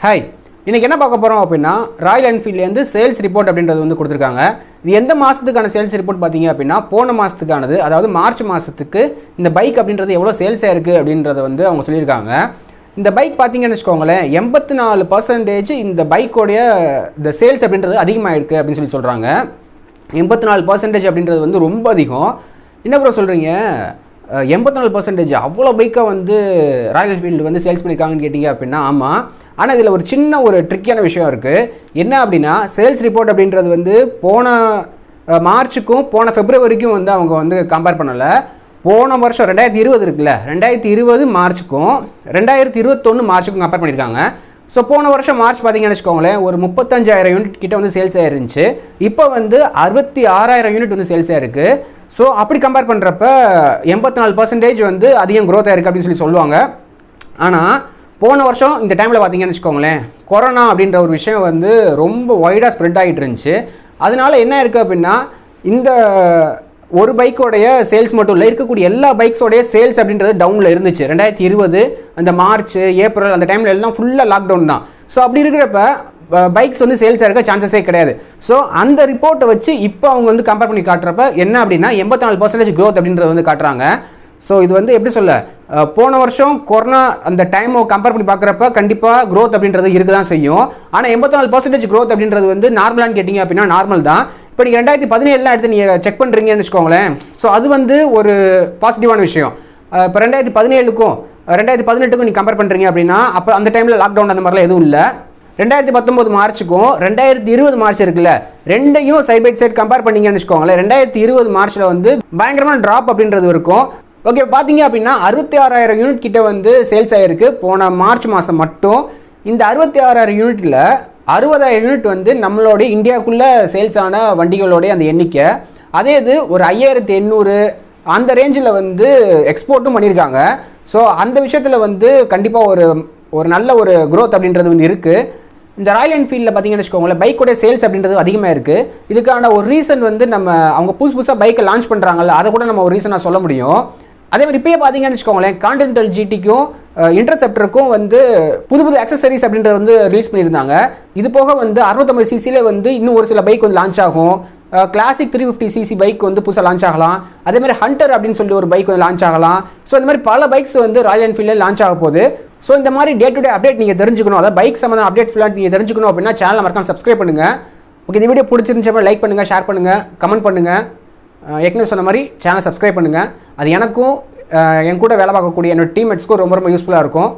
Hi, இன்றைக்கி என்ன பார்க்க போகிறோம் அப்படின்னா ராயல் என்ஃபீல்ட்லேருந்து சேல்ஸ் ரிப்போர்ட் அப்படின்றது வந்து கொடுத்துருக்காங்க. இது எந்த மாதத்துக்கான சேல்ஸ் ரிப்போர்ட் பார்த்தீங்க அப்படின்னா போன மாதத்துக்கானது. அதாவது மார்ச் மாதத்துக்கு இந்த பைக் அப்படின்றது எவ்வளோ சேல்ஸ் ஆயிருக்கு அப்படின்றத வந்து அவங்க சொல்லியிருக்காங்க. இந்த பைக் பார்த்தீங்கன்னு வச்சுக்கோங்களேன், 84% இந்த பைக்கோடைய இந்த சேல்ஸ் அப்படின்றது அதிகமாகிருக்கு அப்படின்னு சொல்கிறாங்க. 84% அப்படின்றது வந்து ரொம்ப அதிகம். என்ன ப்ரோ சொல்கிறீங்க, 84% அவ்வளோ பைக்கை வந்து ராயல் என்ஃபீல்டு வந்து சேல்ஸ் பண்ணியிருக்காங்கன்னு கேட்டிங்க அப்படின்னா ஆமாம். ஆனால் இதில் ஒரு சின்ன ஒரு ட்ரிக்கியான விஷயம் இருக்குது. என்ன அப்படின்னா சேல்ஸ் ரிப்போர்ட் அப்படின்றது வந்து போன மார்ச்சுக்கும் போன ஃபெப்ரவரிக்கும் வந்து அவங்க வந்து கம்பேர் பண்ணலை. போன வருஷம் 2020 இருக்குல்ல, 2020 மார்ச்சுக்கும் 2021 மார்ச்சுக்கும் கம்பேர் பண்ணியிருக்காங்க. ஸோ போன வருஷம் மார்ச் பார்த்தீங்கன்னு வச்சுக்கோங்களேன், ஒரு 35,000 யூனிட் கிட்ட வந்து சேல்ஸ் ஆயிருந்துச்சு. இப்போ வந்து 66,000 யூனிட் வந்து சேல்ஸ் ஆயிருக்கு. ஸோ அப்படி கம்பேர் பண்ணுறப்ப 84% வந்து அதிகம் க்ரோத் ஆயிருக்கு அப்படின்னு சொல்லுவாங்க. ஆனால் போன வருஷம் இந்த டைமில் பார்த்தீங்கன்னு வச்சுக்கோங்களேன், கொரோனா அப்படின்ற ஒரு விஷயம் வந்து ரொம்ப வைடாக ஸ்ப்ரெட் ஆகிட்டு இருந்துச்சு. அதனால என்ன இருக்குது அப்படின்னா, இந்த ஒரு பைக்கோடைய சேல்ஸ் மட்டும் இல்லை, இருக்கக்கூடிய எல்லா பைக்ஸோடைய சேல்ஸ் அப்படின்றது டவுனில் இருந்துச்சு. 2020 அந்த மார்ச் ஏப்ரல் அந்த டைமில் எல்லாம் ஃபுல்லாக லாக்டவுன் தான். ஸோ அப்படி இருக்கிறப்ப பைக்ஸ் வந்து சேல்ஸ் ஆகிருக்க சான்சஸே கிடையாது. ஸோ அந்த ரிப்போர்ட்டை வச்சு இப்போ அவங்க வந்து கம்பேர் பண்ணி காட்டுறப்ப என்ன அப்படின்னா 84% க்ரோத் அப்படின்றத வந்து காட்டுறாங்க. ஸோ இது வந்து எப்படி சொல்ல, போன வருஷம் கொரோனா அந்த டைமை கம்பேர் பண்ணி பார்க்குறப்ப கண்டிப்பாக க்ரோத் அப்படின்றது இருக்க தான் செய்யும். ஆனால் 84% க்ரோத் அப்படின்றது வந்து நார்மலான்னு கேட்டிங்க அப்படின்னா நார்மல் தான். இப்போ நீங்கள் 2017 எடுத்து நீங்கள் செக் பண்ணுறீங்கன்னு வச்சுக்கோங்களேன், ஸோ அது வந்து ஒரு பாசிட்டிவான விஷயம். இப்போ 2017க்கும் 2018க்கும் நீங்கள் கம்பேர் பண்ணுறீங்க அப்படின்னா அப்போ அந்த டைமில் லாக்டவுன் அந்த மாதிரிலாம் எதுவும் இல்லை. 2019 மார்ச்சுக்கும் 2020 மார்ச் இருக்குல்ல, ரெண்டையும் சைட் பை சைட் கம்பேர் பண்ணிங்கன்னு வச்சுக்கோங்களேன், 2020 மார்ச்சில் வந்து பயங்கரமான ட்ராப் அப்படின்றது இருக்கும். ஓகே, பார்த்தீங்க அப்படின்னா 66,000 யூனிட் கிட்ட வந்து சேல்ஸ் ஆகிருக்கு போன மார்ச் மாதம் மட்டும். இந்த 66,000 யூனிட்டில் 60,000 யூனிட் வந்து நம்மளுடைய இந்தியாவுக்குள்ளே சேல்ஸ் ஆன வண்டிகளோடைய அந்த எண்ணிக்கை. அதே இது ஒரு 5,800 அந்த ரேஞ்சில் வந்து எக்ஸ்போர்ட்டும் பண்ணியிருக்காங்க. ஸோ அந்த விஷயத்தில் வந்து கண்டிப்பாக ஒரு நல்ல ஒரு க்ரோத் அப்படின்றது வந்து இருக்குது. இந்த ராயல் என்ஃபீல்டில் பார்த்தீங்கன்னு வச்சுக்கோங்களேன், பைக்கோடைய சேல்ஸ் அப்படின்றது அதிகமாக இருக்குது. இதுக்கான ஒரு ரீசன் வந்து அவங்க புதுசாக பைக்கை லான்ச் பண்ணுறாங்கல்ல, அதை கூட நம்ம ஒரு ரீசனாக சொல்ல முடியும். அதே மாதிரி இப்போயே பார்த்தீங்கன்னு வச்சுக்கோங்களேன், கான்டினென்டல் ஜிடிக்கும் இன்டர்செப்டருக்கும் வந்து புது அக்சசரிஸ் அப்படின்றத வந்து ரிலீஸ் பண்ணியிருந்தாங்க. இது போக வந்து 650 சிசியில் வந்து இன்னும் ஒரு சில பைக் வந்து லான்ச் ஆகும். கிளாசிக் 350cc பைக் வந்து புதுசாக லான்ச் ஆகலாம். அதேமாதிரி ஹண்டர் அப்படின்னு சொல்லி ஒரு பைக் வந்து லான்ச் ஆகலாம். ஸோ இந்த மாதிரி பல பைக்ஸ் வந்து ராயல் என்ஃபீல்டில் லான்ச் ஆக போகுது. ஸோ இந்த மாதிரி டே டு டே அப்டேட் நீங்கள் தெரிஞ்சுக்கணும், அதாவது பைக் சம்மந்தம் அப்டேட் ஃபுல்லாக நீங்கள் தெரிஞ்சுக்கணும் அப்படின்னா சேனலை மறக்காம சப்ஸ்கிரைப் பண்ணுங்கள். ஓகே, இந்த வீடியோ பிடிச்சிருந்துச்சு லைக் பண்ணுங்கள், ஷேர் பண்ணுங்கள், கமெண்ட் பண்ணுங்கள். ஏற்கனவே சொன்ன மாதிரி சேனலை சப்ஸ்கிரைப் பண்ணுங்கள். அது எனக்கும் என் கூட வேலை பார்க்கக்கூடிய என்னோட டீம்மேட்ஸ்க்கும் ரொம்ப யூஸ்ஃபுல்லாக இருக்கும்.